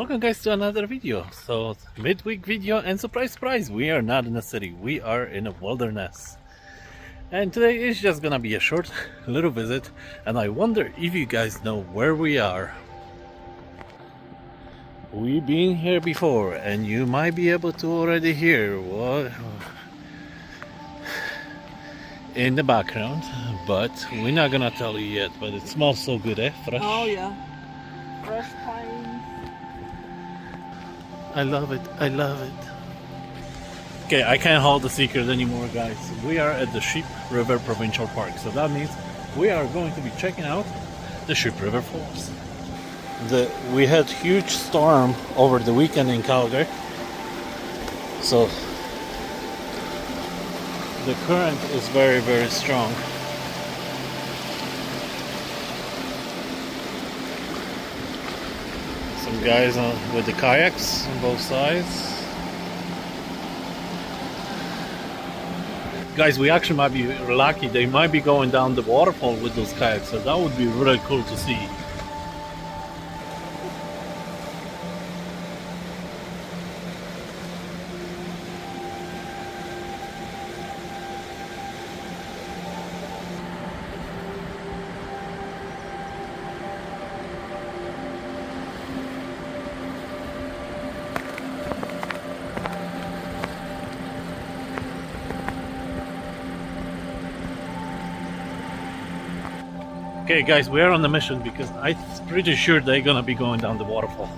welcome guys to another video. So midweek video, and surprise, we are not in a city, we are in a wilderness. And today is just gonna be a short little visit, and I wonder if you guys know where we are. We've been here before, and you might be able to already hear what in the background, but we're not gonna tell you yet. But it smells so good, eh? Fresh. Oh yeah, fresh pines. I love it. Okay, I can't hold the secret anymore, guys. We are at the Sheep River Provincial Park, so that means we are going to be checking out the Sheep River Falls. We had huge storm over the weekend in Calgary, so the current is very, very strong. Some guys with the kayaks on both sides. Guys, we actually might be lucky. They might be going down the waterfall with those kayaks, so that would be really cool to see. Okay guys, we are on the mission because I'm pretty sure they're gonna be going down the waterfall.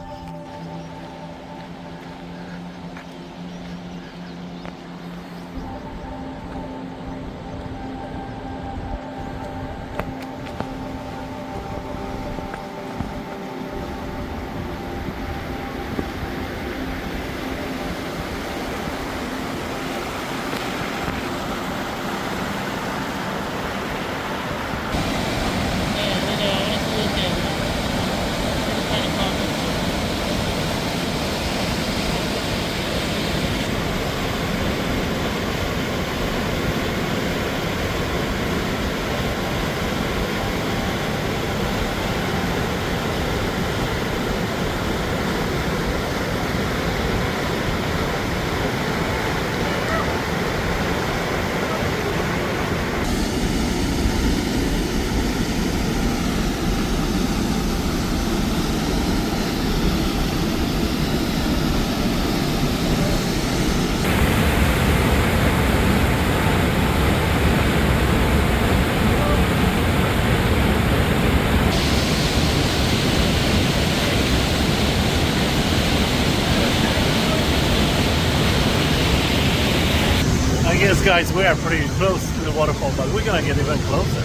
Yes guys, we are pretty close to the waterfall, but we're gonna get even closer.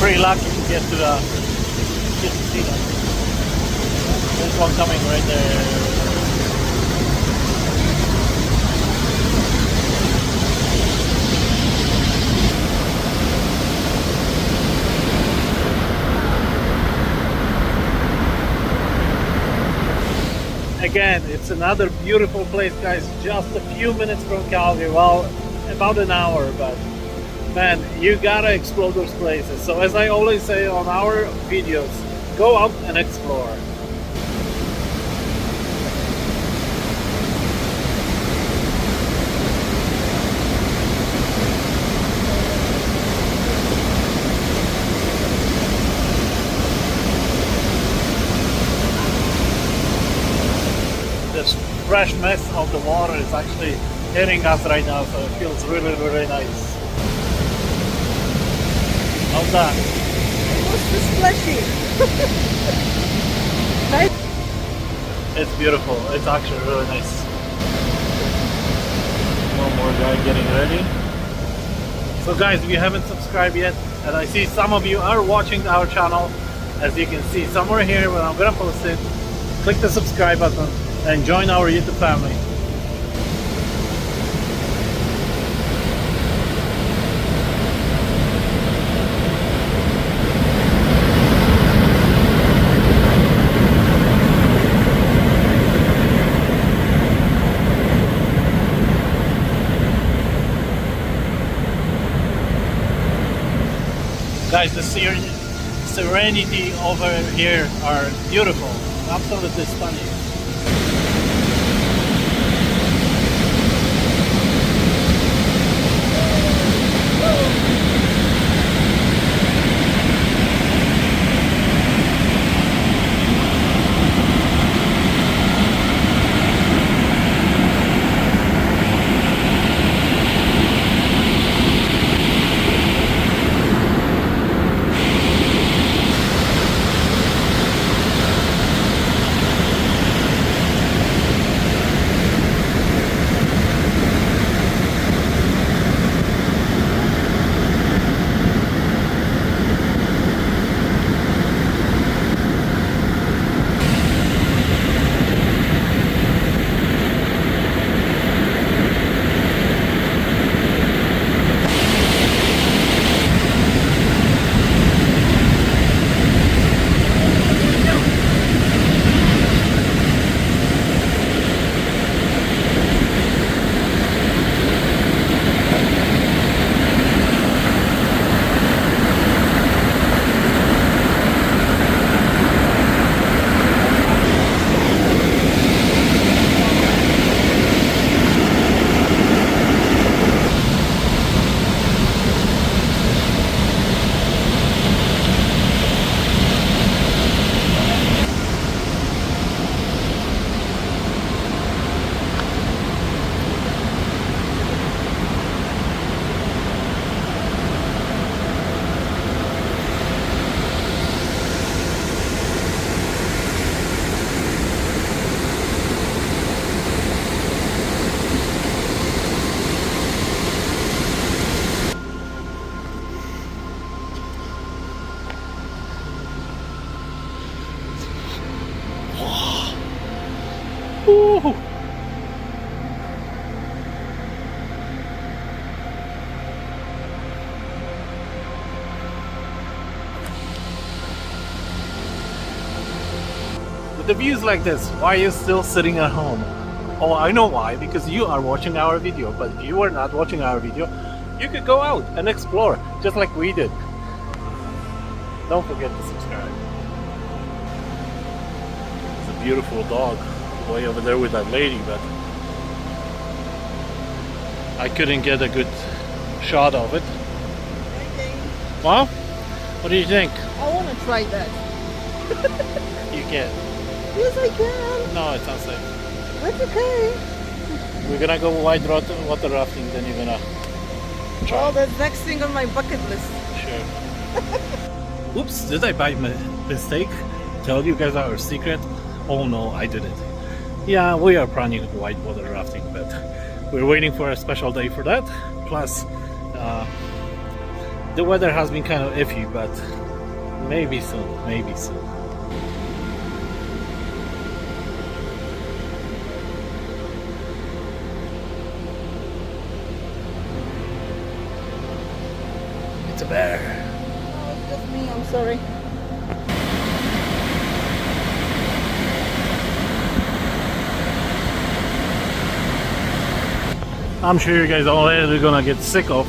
Pretty lucky to get to see them. There's one coming right there. Again, it's another beautiful place, guys. Just a few minutes from Calgary. Well, about an hour, but man, you gotta explore those places. So as I always say on our videos, go out and explore. This fresh mist of the water is actually hitting us right now, so it feels really, really nice. How's that? What's this splashy? Nice. It's beautiful. It's actually really nice. One more guy getting ready. So guys, if you haven't subscribed yet, and I see some of you are watching our channel, as you can see somewhere here when I'm gonna post it, click the subscribe button and join our YouTube family. Guys, the serenity over here are beautiful, absolutely stunning. Woo! With the views like this, why are you still sitting at home? Oh, I know why, because you are watching our video. But if you are not watching our video, you could go out and explore, just like we did. Don't forget to subscribe. It's a beautiful dog way over there with that lady, but I couldn't get a good shot of it. Well, what do you think? I want to try that. You can. Yes, I can. No, it's not safe. That's okay. We're gonna go water rafting, then you're gonna try. Oh, that's next thing on my bucket list. Sure. Oops, did I by mistake tell you guys our secret? Oh no, I didn't. Yeah, we are planning whitewater rafting, but we're waiting for a special day for that. Plus, the weather has been kind of iffy, but maybe soon, maybe soon. It's a bear. Oh, it's just me. I'm sorry. I'm sure you guys already gonna get sick of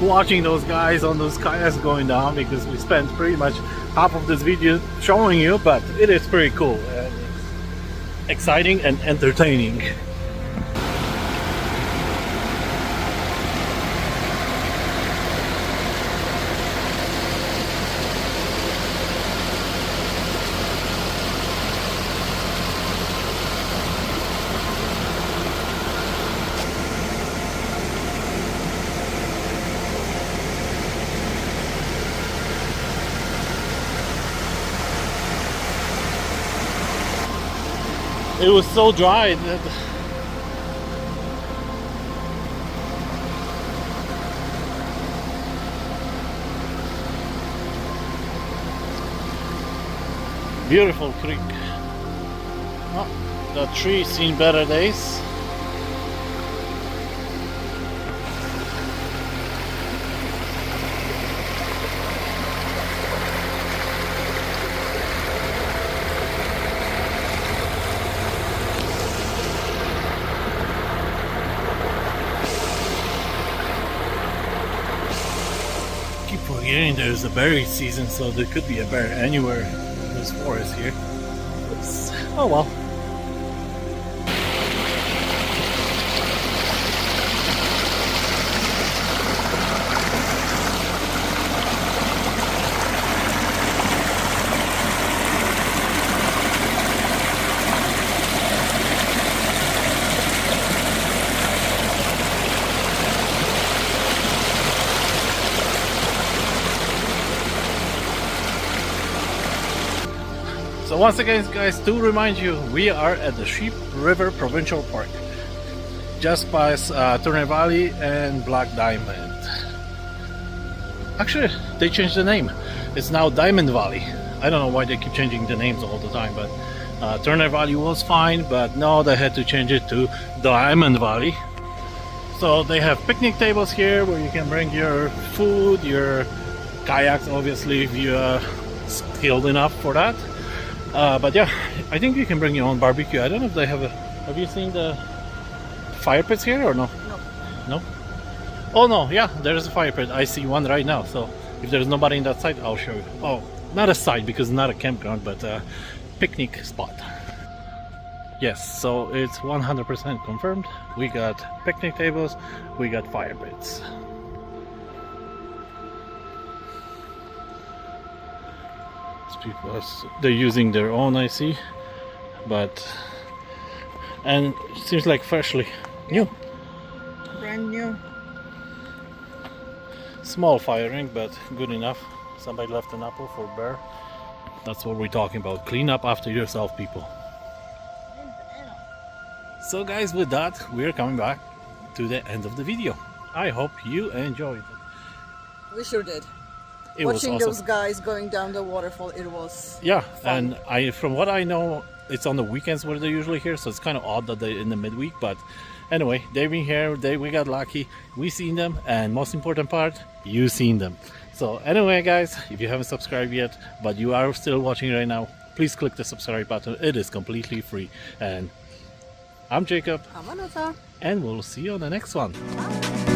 watching those guys on those kayaks going down, because we spent pretty much half of this video showing you, but it is pretty cool, exciting and entertaining. It was so dry that beautiful creek. Oh, the tree seen better days. Keep forgetting there's a berry season, so there could be a bear anywhere in this forest here. Oops. Oh well. So once again, guys, to remind you, we are at the Sheep River Provincial Park, just past Turner Valley and Black Diamond. Actually, they changed the name. It's now Diamond Valley. I don't know why they keep changing the names all the time, but Turner Valley was fine, but now they had to change it to Diamond Valley. So they have picnic tables here where you can bring your food, your kayaks, obviously, if you are skilled enough for that. But yeah, I think you can bring your own barbecue. I don't know if they have a... Have you seen the fire pits here or no? No. No? Oh no, yeah, there's a fire pit. I see one right now. So if there's nobody in that site, I'll show you. Oh, not a site because it's not a campground, but a picnic spot. Yes, so it's 100% confirmed. We got picnic tables, we got fire pits. People, they're using their own, I see, but and it seems like freshly new, Brand new. small firing, but good enough. Somebody left an apple for bear. That's what we're talking about. Clean up after yourself, people. So guys, with that, we're coming back to the end of the video. I hope you enjoyed it. We sure did. It was Watching awesome. those guys going down the waterfall, it was Yeah, fun. and from what I know, it's on the weekends where they're usually here, so it's kind of odd that they're in the midweek. But anyway, they've been here. We got lucky. We seen them, and most important part, you seen them. So anyway, guys, if you haven't subscribed yet, but you are still watching right now, please click the subscribe button. It is completely free. And I'm Jacob, I'm Anata. and we'll see you on the next one. Bye.